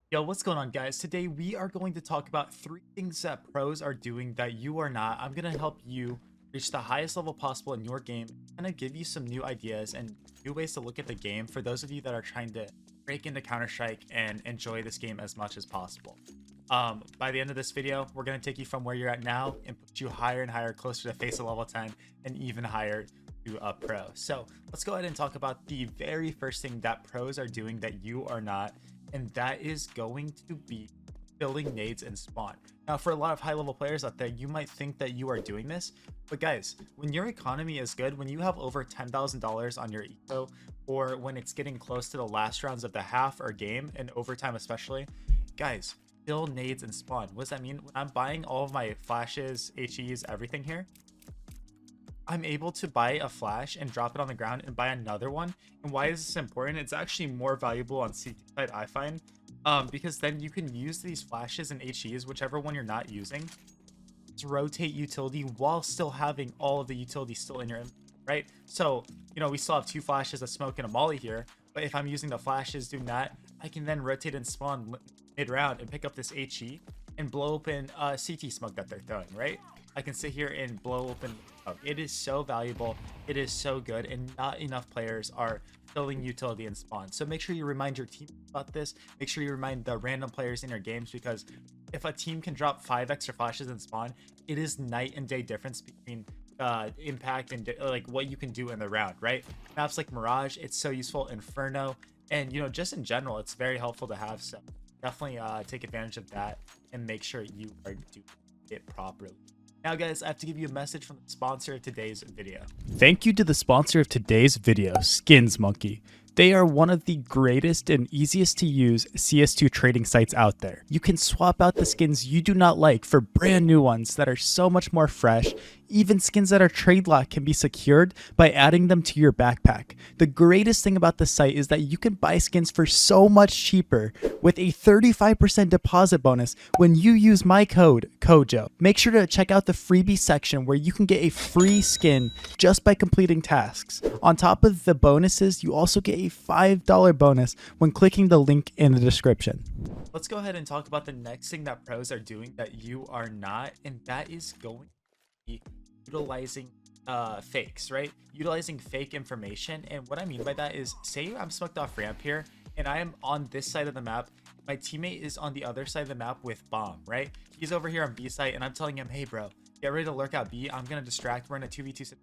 Yo, what's going on, guys? Today we are going to talk about 3 things that pros are doing that you are not. I'm going to help you reach the highest level possible in your game, kind of give you some new ideas and new ways to look at the game for those of you that are trying to break into Counter-Strike and enjoy this game as much as possible. By the end of this video, we're going to take you from where you're at now and put you higher and higher, closer to face of level 10 and even higher to a pro. So let's go ahead and talk about the very first thing that pros are doing that you are not, and that is going to be building nades and spawn. Now, for a lot of high level players out there, you might think that you are doing this, but guys, when your economy is good, when you have over $10,000 on your eco, or when it's getting close to the last rounds of the half or game and overtime especially, guys, build nades and spawn. What does that mean? When I'm buying all of my flashes, HEs, everything here, I'm able to buy a flash and drop it on the ground and buy another one. And why is this important? It's actually more valuable on CT side, I find, because then you can use these flashes and HEs, whichever one you're not using, to rotate utility while still having all of the utility still in your inventory, right? So, you know, we still have 2 flashes, a smoke, and a molly here, but if I'm using the flashes doing that, I can then rotate and spawn mid-round and pick up this HE and blow open CT smoke that they're throwing, right? I can sit here and blow open. It is so valuable. It is so good, and not enough players are building utility and spawn. So make sure you remind your team about this. Make sure you remind the random players in your games, because if a team can drop 5 extra flashes and spawn, it is night and day difference between impact and like what you can do in the round, right? Maps like Mirage, it's so useful. Inferno, and you know, just in general, it's very helpful to have. So definitely take advantage of that and make sure you are doing it properly. Now guys, I have to give you a message from the sponsor of today's video. Thank you to the sponsor of today's video, Skins Monkey. They are one of the greatest and easiest to use CS2 trading sites out there. You can swap out the skins you do not like for brand new ones that are so much more fresh. Even skins that are trade locked can be secured by adding them to your backpack. The greatest thing about the site is that you can buy skins for so much cheaper with a 35% deposit bonus when you use my code CoJo. Make sure to check out the freebie section where you can get a free skin just by completing tasks. On top of the bonuses, you also get a $5 bonus when clicking the link in the description. Let's go ahead and talk about the next thing that pros are doing that you are not, and that is going to be utilizing fakes, right? Utilizing fake information. And what I mean by that is, say I'm smoked off ramp here and I am on this side of the map, my teammate is on the other side of the map with bomb, right? He's over here on B site and I'm telling him, hey bro, get ready to lurk out B. I'm gonna distract. We're in a 2v2.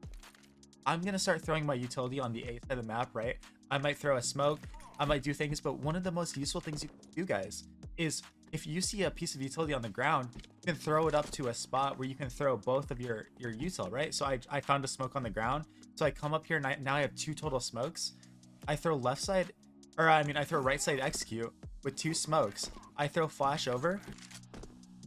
I'm gonna start throwing my utility on the A side of the map, right? I might throw a smoke, I might do things, but one of the most useful things you can do, guys, is if you see a piece of utility on the ground, you can throw it up to a spot where you can throw both of your util, right? So I found a smoke on the ground, so I come up here and now I have 2 total smokes. I throw left side, or I mean I throw right side execute with 2 smokes. I throw flash over.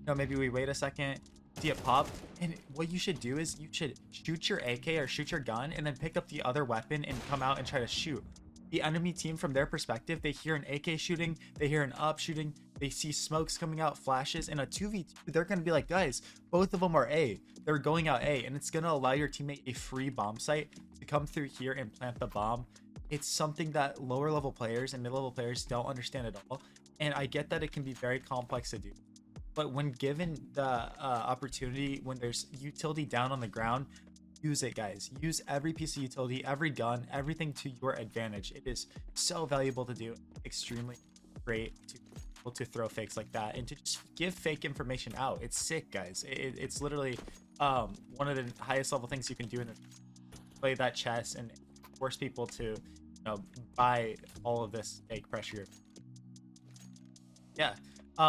No, maybe we wait a second, see it pop, and what you should do is you should shoot your AK or shoot your gun and then pick up the other weapon and come out and try to shoot. The enemy team, from their perspective, they hear an AK shooting, they hear an up shooting, they see smokes coming out, flashes, and a 2v2, they're going to be like, guys, both of them are A. They're going out A, and it's going to allow your teammate a free bomb site to come through here and plant the bomb. It's something that lower level players and mid-level players don't understand at all, and I get that it can be very complex to do. But when given the opportunity, when there's utility down on the ground, use it, guys. Use every piece of utility, every gun, everything to your advantage. It is so valuable to do. Extremely great to be able to throw fakes like that and to just give fake information out. It's sick, guys. It's literally one of the highest level things you can do in play that chess and force people to, you know, buy all of this fake pressure. Yeah.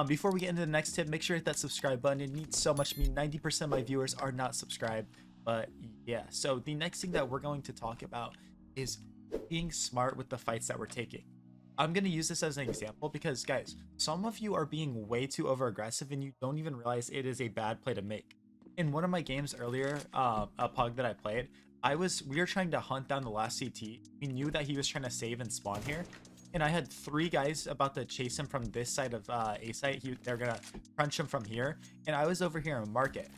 Before we get into the next tip, make sure to hit that subscribe button. It means so much to me. 90% of my viewers are not subscribed. But yeah, so the next thing that we're going to talk about is being smart with the fights that we're taking. I'm going to use this as an example because, guys, some of you are being way too over aggressive and you don't even realize it is a bad play to make. In one of my games earlier, a pug that I played, we were trying to hunt down the last CT. We knew that he was trying to save and spawn here, and I had 3 guys about to chase him from this side of A site. They're gonna crunch him from here, and I was over here in market.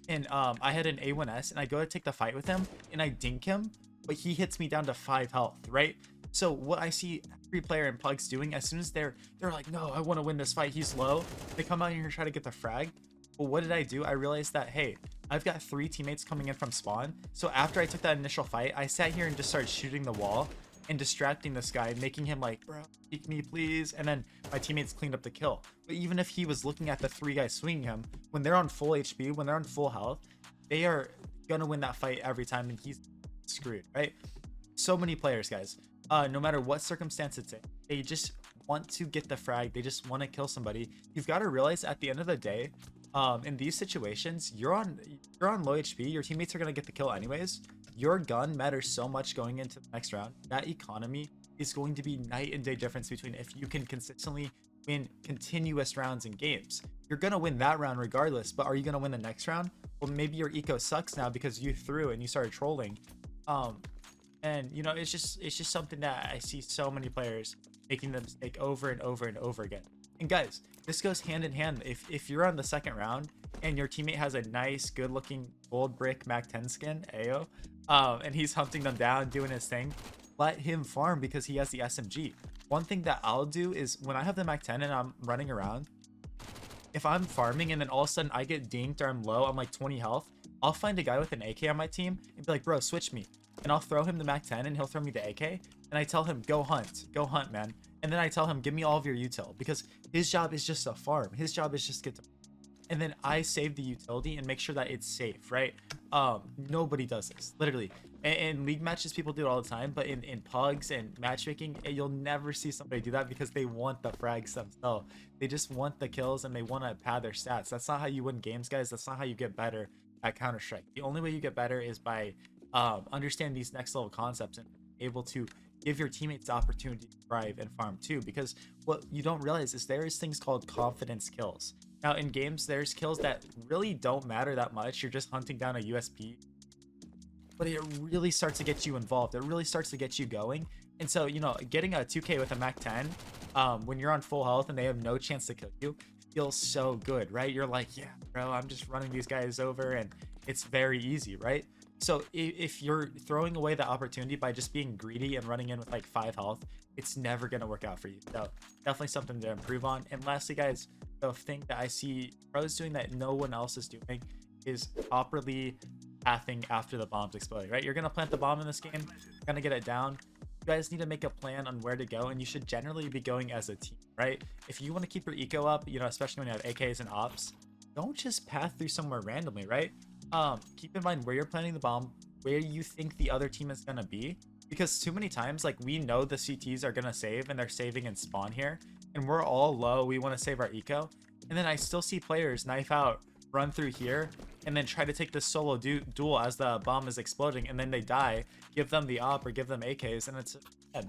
And I had an A1S and I go to take the fight with him and I dink him, but he hits me down to 5 health, right? So what I see every player in Pugs doing, as soon as they're like, no, I want to win this fight, he's low, they come out here and try to get the frag. Well, what did I do? I realized that, hey, I've got 3 teammates coming in from spawn. So after I took that initial fight, I sat here and just started shooting the wall and distracting this guy, making him like, bro, peek me please. And then my teammates cleaned up the kill. But even if he was looking at the 3 guys swinging him, when they're on full HP, when they're on full health, they are gonna win that fight every time, and he's screwed, right? So many players, guys, no matter what circumstance it's in, they just want to get the frag. They just want to kill somebody. You've got to realize at the end of the day, in these situations, you're on low HP. Your teammates are gonna get the kill anyways. Your gun matters so much going into the next round. That economy is going to be night and day difference between if you can consistently win continuous rounds in games. You're gonna win that round regardless, but are you gonna win the next round? Well, maybe your eco sucks now because you threw and you started trolling. And you know, it's just something that I see so many players making the mistake over and over and over again. And guys, this goes hand in hand. If you're on the second round and your teammate has a nice, good-looking gold brick Mac 10 skin, Ayo, and he's hunting them down, doing his thing, let him farm because he has the SMG. One thing that I'll do is when I have the Mac 10 and I'm running around, if I'm farming and then all of a sudden I get dinked or I'm low, I'm like 20 health, I'll find a guy with an AK on my team and be like, bro, switch me. And I'll throw him the Mac 10 and he'll throw me the AK. And I tell him, go hunt, man. And then I tell him, give me all of your util, because his job is just to farm. His job is just to get to, and then I save the utility and make sure that it's safe, right? Nobody does this, literally. In league matches, people do it all the time, but in pugs and matchmaking, you'll never see somebody do that because they want the frags themselves. They just want the kills and they want to pad their stats. That's not how you win games, guys. That's not how you get better at Counter-Strike. The only way you get better is by understand these next level concepts and able to give your teammates the opportunity to thrive and farm too, because what you don't realize is there is things called confidence kills. Now in games, there's kills that really don't matter that much. You're just hunting down a USP, but it really starts to get you involved. It really starts to get you going. And so, you know, getting a 2K with a Mac 10 when you're on full health and they have no chance to kill you feels so good, right? You're like, yeah, bro, I'm just running these guys over and it's very easy, right? So if you're throwing away the opportunity by just being greedy and running in with like 5 health, it's never going to work out for you. So definitely something to improve on. And lastly, guys, the thing that I see pros doing that no one else is doing is properly pathing after the bomb's exploding, right? You're going to plant the bomb in this game, you're going to get it down. You guys need to make a plan on where to go, and you should generally be going as a team, right? If you want to keep your eco up, you know, especially when you have AKs and ops, don't just path through somewhere randomly, right? Keep in mind where you're planting the bomb, where you think the other team is gonna be, because too many times, like, we know the CTs are gonna save and they're saving in spawn here, and we're all low, we want to save our eco, and then I still see players knife out, run through here, and then try to take this solo duel as the bomb is exploding, and then they die. Give them the op or give them AKs, and it's dead.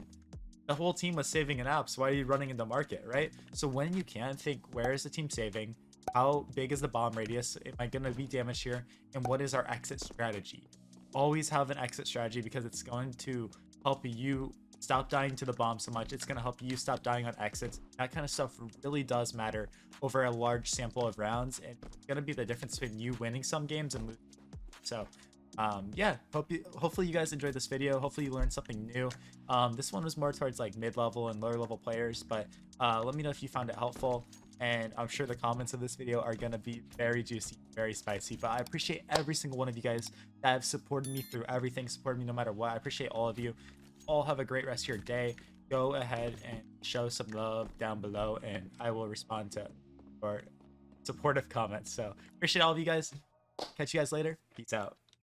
The whole team was saving an op, so why are you running into market, right? So when you can, think, where is the team saving? How big is the bomb radius? Am I going to be damaged here? And what is our exit strategy? Always have an exit strategy, because it's going to help you stop dying to the bomb so much. It's going to help you stop dying on exits. That kind of stuff really does matter over a large sample of rounds, and it's going to be the difference between you winning some games and losing. So yeah, hopefully you guys enjoyed this video. Hopefully you learned something new. This one was more towards like mid-level and lower level players, but let me know if you found it helpful. And I'm sure the comments of this video are going to be very juicy, very spicy. But I appreciate every single one of you guys that have supported me through everything, supported me no matter what. I appreciate all of you. All have a great rest of your day. Go ahead and show some love down below, and I will respond to your supportive comments. So appreciate all of you guys. Catch you guys later. Peace out.